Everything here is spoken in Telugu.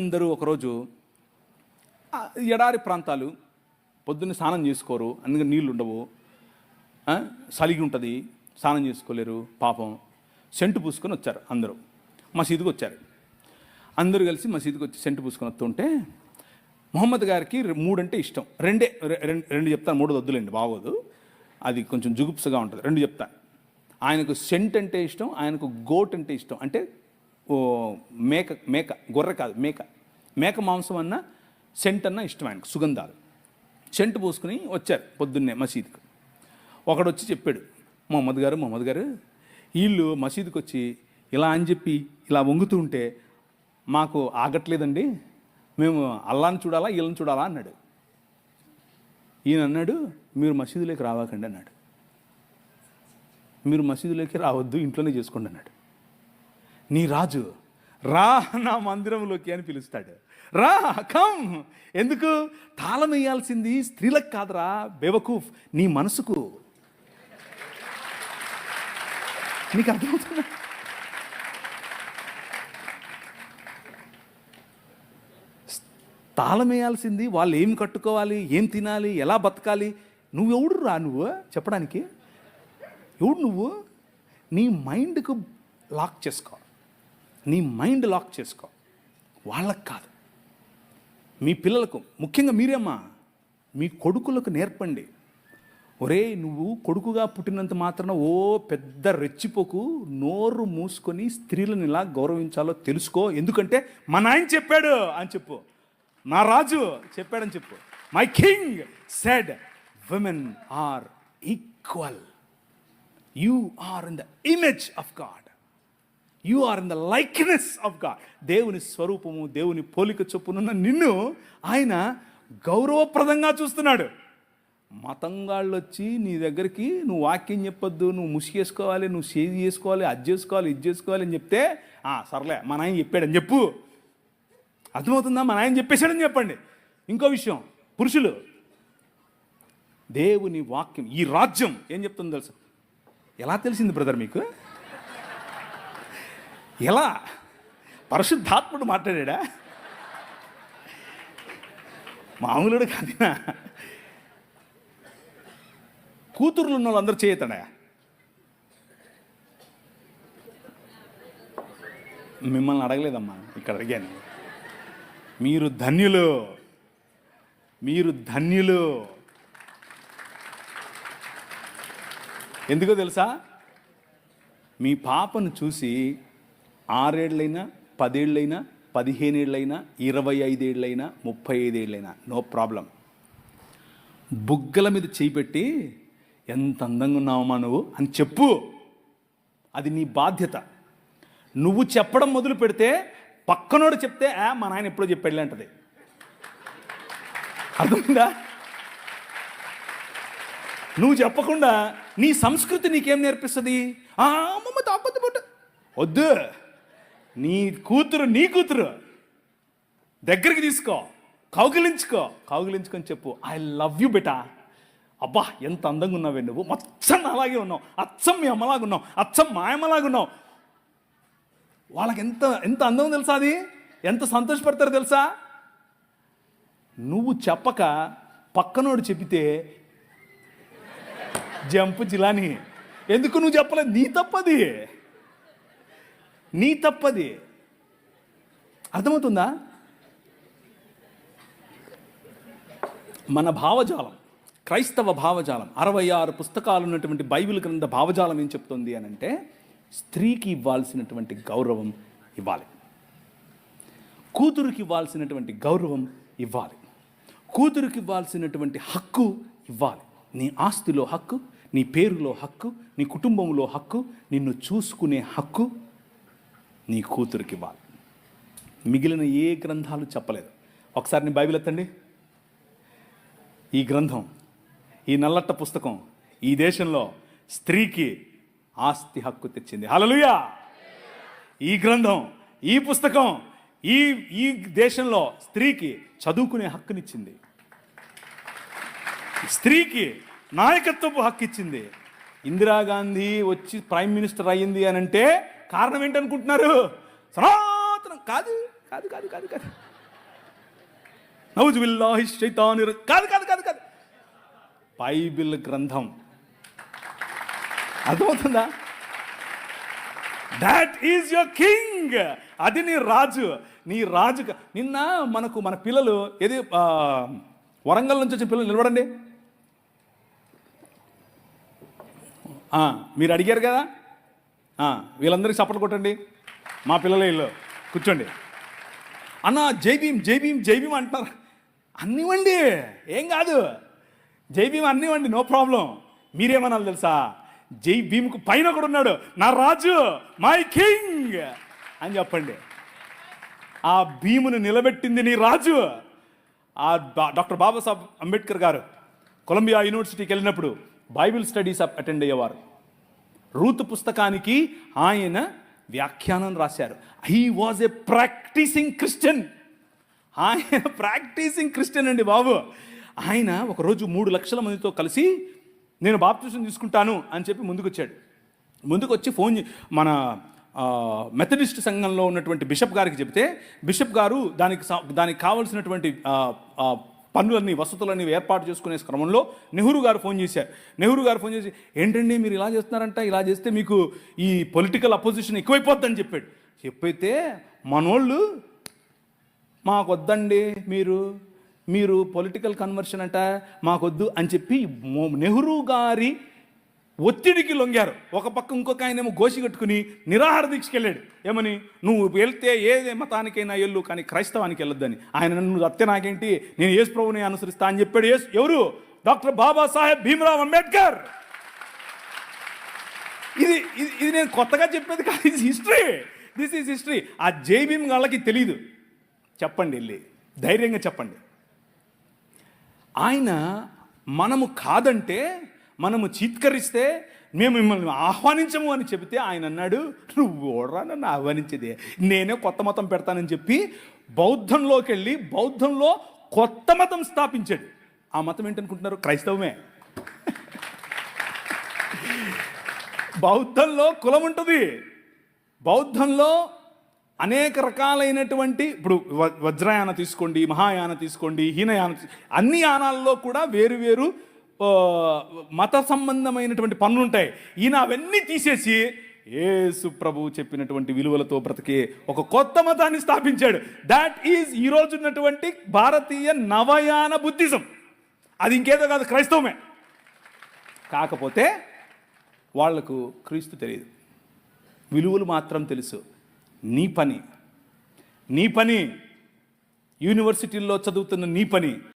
అందరూ ఒకరోజు ఎడారి ప్రాంతాలు, పొద్దున్న స్నానం చేసుకోరు, అందుకని నీళ్ళు ఉండవు, సలిగి ఉంటుంది, స్నానం చేసుకోలేరు, పాపం సెంటు పూసుకొని వచ్చారు. అందరూ మసీదుకి వచ్చారు. అందరూ కలిసి మసీదుకి వచ్చి సెంటు పూసుకొని వస్తుంటే మొహమ్మద్ గారికి 3 అంటే ఇష్టం. రెండు చెప్తాను, 3 వద్దులేండి, బాగోదు, అది కొంచెం జుగుప్సగా ఉంటుంది. 2 చెప్తాను. ఆయనకు సెంట్ అంటే ఇష్టం, ఆయనకు గోట్ అంటే ఇష్టం. అంటే మేక గొర్రె కాదు, మేక మాంసం అన్న సెంట్ అన్న ఇష్టం ఆయనకు, సుగంధాలు. సెంట్ పూసుకుని వచ్చారు పొద్దున్నే మసీదుకు. ఒకడు వచ్చి చెప్పాడు, మొహమ్మద్ గారు వీళ్ళు మసీదుకి వచ్చి ఇలా అని చెప్పి ఇలా వంగుతూ ఉంటే మాకు ఆగట్లేదండి, మేము అల్లాని చూడాలా వీళ్ళని చూడాలా అన్నాడు. ఈయన అన్నాడు, మీరు మసీదులోకి రావాకండి అన్నాడు. మీరు మసీదులోకి రావద్దు, ఇంట్లోనే చేసుకోండి అన్నాడు. నీ రాజు రా నా మందిరంలోకి అని పిలుస్తాడు. రా, కమ్. ఎందుకు? తాళం వేయాల్సింది స్త్రీలకు కాదురా బేవకూఫ్, నీ మనసుకు. నీకు అర్థమవుతుందా? తాళం వేయాల్సింది వాళ్ళు ఏం కట్టుకోవాలి, ఏం తినాలి, ఎలా బతకాలి. నువ్వెవడు రా నువ్వు చెప్పడానికి? ఎవడు నువ్వు? నీ మైండ్కు లాక్ చేసుకో, నీ మైండ్ లాక్ చేసుకో. వాళ్ళకు కాదు, మీ పిల్లలకు, ముఖ్యంగా మీరేమ్మా మీ కొడుకులకు నేర్పండి. ఒరే, నువ్వు కొడుకుగా పుట్టినంత మాత్రాన ఓ పెద్ద రెచ్చిపోకు, నోరు మూసుకొని స్త్రీలను ఇలా గౌరవించాలో తెలుసుకో. ఎందుకంటే మా నాయన చెప్పాడు అని చెప్పు, నా రాజు చెప్పాడని చెప్పు. My king said women are equal, you are in the image of God, you are in the likeness of God. దేవుని స్వరూపము, దేవుని పోలిక చొప్పునున్న నిన్ను ఆయన గౌరవప్రదంగా చూస్తున్నాడు. మతంగాళ్ళు వచ్చి నీ దగ్గరికి నువ్వు వాక్యం చెప్పొద్దు, నువ్వు ముసిగేసుకోవాలి, నువ్వు సేది చేసుకోవాలి, అది చేసుకోవాలి, ఇది చేసుకోవాలి అని చెప్తే సర్లే మా నాయన చెప్పాడని చెప్పు. అర్థమవుతుందా? మా నాయన చెప్పేశాడని చెప్పండి. ఇంకో విషయం, పురుషులు, దేవుని వాక్యం, ఈ రాజ్యం ఏం చెప్తుందో తెలుసు? ఎలా తెలిసింది బ్రదర్ మీకు? ఎలా? పరిశుద్ధాత్ముడు మాట్లాడా? మామూలుడు కాదినా? కూతుర్లు ఉన్న వాళ్ళు అందరూ చేయతాడా? మిమ్మల్ని అడగలేదమ్మా, ఇక్కడ అడిగాను. మీరు ధన్యులు, మీరు ధన్యులు. ఎందుకో తెలుసా? మీ పాపను చూసి 6 ఏళ్ళైనా, 10 ఏళ్ళైనా, 15 ఏళ్ళైనా, 25 ఏళ్ళైనా, 35 ఏళ్ళైనా నో ప్రాబ్లం. బుగ్గల మీద చేయి పెట్టి ఎంత అందంగా ఉన్నావమ్మా నువ్వు అని చెప్పు. అది నీ బాధ్యత. నువ్వు చెప్పడం మొదలు పెడితే పక్కనోడు చెప్తే మా నాయన ఎప్పుడో చెప్పాడులే అంటది. అర్థమైందా? నువ్వు చెప్పకుండా నీ సంస్కృతి నీకేం నేర్పిస్తుంది? అమ్మమ్మ తాపత్తి పుట్ట వద్దు. నీ కూతురు దగ్గరికి తీసుకో, కౌగిలించుకొని చెప్పు, ఐ లవ్ యూ బెటా. అబ్బా ఎంత అందంగా ఉన్నావే నువ్వు, మొత్తం అలాగే ఉన్నావు, అచ్చం మీ అమ్మలాగా ఉన్నావు, అచ్చం మా అమ్మలాగా ఉన్నావు. వాళ్ళకి ఎంత అందం తెలుసా? అది ఎంత సంతోషపడతారో తెలుసా? నువ్వు చెప్పక పక్కనోడు చెప్పితే జంపు జిలాని. ఎందుకు నువ్వు చెప్పలేదు? నీ తప్పది. అర్థమవుతుందా? మన భావజాలం, క్రైస్తవ భావజాలం, 66 పుస్తకాలు ఉన్నటువంటి బైబిల్ గ్రంథ భావజాలం ఏం చెప్తుంది అని అంటే, స్త్రీకి ఇవ్వాల్సినటువంటి గౌరవం ఇవ్వాలి, కూతురికి ఇవ్వాల్సినటువంటి గౌరవం ఇవ్వాలి, కూతురికి ఇవ్వాల్సినటువంటి హక్కు ఇవ్వాలి. నీ ఆస్తిలో హక్కు, నీ పేరులో హక్కు, నీ కుటుంబంలో హక్కు, నిన్ను చూసుకునే హక్కు నీ కూతురికి ఇవ్వాలి. మిగిలిన ఏ గ్రంథాలు చెప్పలేదు. ఒకసారి నీ బైబిల్ ఎత్తండి. ఈ గ్రంథం, ఈ నల్లట్ట పుస్తకం ఈ దేశంలో స్త్రీకి ఆస్తి హక్కు తెచ్చింది. హల్లెలూయా! ఈ గ్రంథం, ఈ పుస్తకం ఈ దేశంలో స్త్రీకి చదువుకునే హక్కునిచ్చింది, స్త్రీకి నాయకత్వపు హక్కు ఇచ్చింది. ఇందిరాగాంధీ వచ్చి ప్రైమ్ మినిస్టర్ అయ్యింది అని అంటే కారణం ఏంటనుకుంటున్నారు? సనాతనం కాదు కాదు కాదు కాదు కాదు నౌజు బిల్లాహి షైతాని కాదు కాదు కాదు కాదు, బైబిల్ గ్రంథం. అర్థమవుతుందా? That is your king. అది నీ రాజు. నీ రాజు. నిన్న మన పిల్లలు ఏది వరంగల్ నుంచి వచ్చిన పిల్లలు నిలబడండి. మీరు అడిగారు కదా, వీళ్ళందరికీ చప్పట్లు కొట్టండి. మా పిల్లలే ఇల్లు కూర్చోండి. అన్న జై భీమ్ జై భీమ్ జై భీమ్ అంటున్నారు. అన్నివ్వండి, ఏం కాదు. జై భీమ్ అన్నివ్వండి, నో ప్రాబ్లం. మీరేమనాలి తెలుసా? జై భీమ్కు పైన కూడా ఉన్నాడు నా రాజు, మై కింగ్ అని చెప్పండి. ఆ భీమును నిలబెట్టింది నీ రాజు. ఆ డాక్టర్ బాబాసాహెబ్ అంబేద్కర్ గారు కొలంబియా యూనివర్సిటీకి వెళ్ళినప్పుడు బైబిల్ స్టడీస్ అటెండ్ అయ్యేవారు. రూతు పుస్తకానికి ఆయన వ్యాఖ్యానం రాశారు. He was a practising Christian. ఆయన ప్రాక్టీసింగ్ క్రిస్టియన్ అండి బాబు. ఆయన ఒకరోజు 3 లక్షల మందితో కలిసి నేను బాప్టిజం తీసుకుంటాను అని చెప్పి ముందుకు వచ్చి మన మెథడిస్ట్ సంఘంలో ఉన్నటువంటి బిషప్ గారికి చెబితే, బిషప్ గారు దానికి కావాల్సినటువంటి పనులన్నీ వసతులన్నీ ఏర్పాటు చేసుకునే క్రమంలో నెహ్రూ గారు ఫోన్ చేసి, ఏంటండి మీరు ఇలా చేస్తున్నారంట, ఇలా చేస్తే మీకు ఈ పొలిటికల్ అపోజిషన్ ఎక్కువైపోద్దని చెప్పైతే మనోళ్ళు మాకొద్దండి, మీరు పొలిటికల్ కన్వర్షన్ అంట మాకొద్దు అని చెప్పి నెహ్రూ గారి ఒత్తిడికి లొంగారు. ఒక పక్క ఇంకొక ఆయనేమో గోసి కట్టుకుని నిరాహార దీక్షకి వెళ్ళాడు. ఏమని, నువ్వు వెళ్తే ఏ మతానికైనా వెళ్ళు కానీ క్రైస్తవానికి వెళ్ళొద్దని. ఆయన నన్ను అత్తే నాకేంటి, నేను యేసు ప్రభువుని అనుసరిస్తా అని చెప్పాడు. ఎవరు? డాక్టర్ బాబాసాహెబ్ భీమ్రావ్ అంబేద్కర్. ఇది నేను కొత్తగా చెప్పేది కాదు, ఇది హిస్టరీ. This is history. ఆ జై భీమ్ వాళ్ళకి తెలీదు. చెప్పండి, వెళ్ళి ధైర్యంగా చెప్పండి. ఆయన మనము కాదంటే, మనము చీత్కరిస్తే మేము మిమ్మల్ని ఆహ్వానించము అని చెబితే ఆయన అన్నాడు, నువ్వు ఓడరా నన్ను ఆహ్వానించేదే, నేనే కొత్త మతం పెడతానని చెప్పి బౌద్ధంలోకి వెళ్ళి బౌద్ధంలో కొత్త మతం స్థాపించాడు. ఆ మతం ఏంటనుకుంటున్నారు? క్రైస్తవమే. బౌద్ధంలో కులం ఉంటుంది. బౌద్ధంలో అనేక రకాలైనటువంటి, ఇప్పుడు వజ్రయాన తీసుకోండి, మహాయాన తీసుకోండి, హీనయాన, అన్ని యానాల్లో కూడా వేరు మత సంబంధమైనటువంటి పనులు ఉంటాయి. ఈయన అవన్నీ తీసేసి యేసు ప్రభువు చెప్పినటువంటి విలువలతో బ్రతికే ఒక కొత్త మతాన్ని స్థాపించాడు. దాట్ ఈజ్ ఈరోజు ఉన్నటువంటి భారతీయ నవయాన బుద్ధిజం. అది ఇంకేదో కాదు, క్రైస్తవమే. కాకపోతే వాళ్లకు క్రీస్తు తెలియదు, విలువలు మాత్రం తెలుసు. నీ పని యూనివర్సిటీల్లో చదువుతున్న నీ పని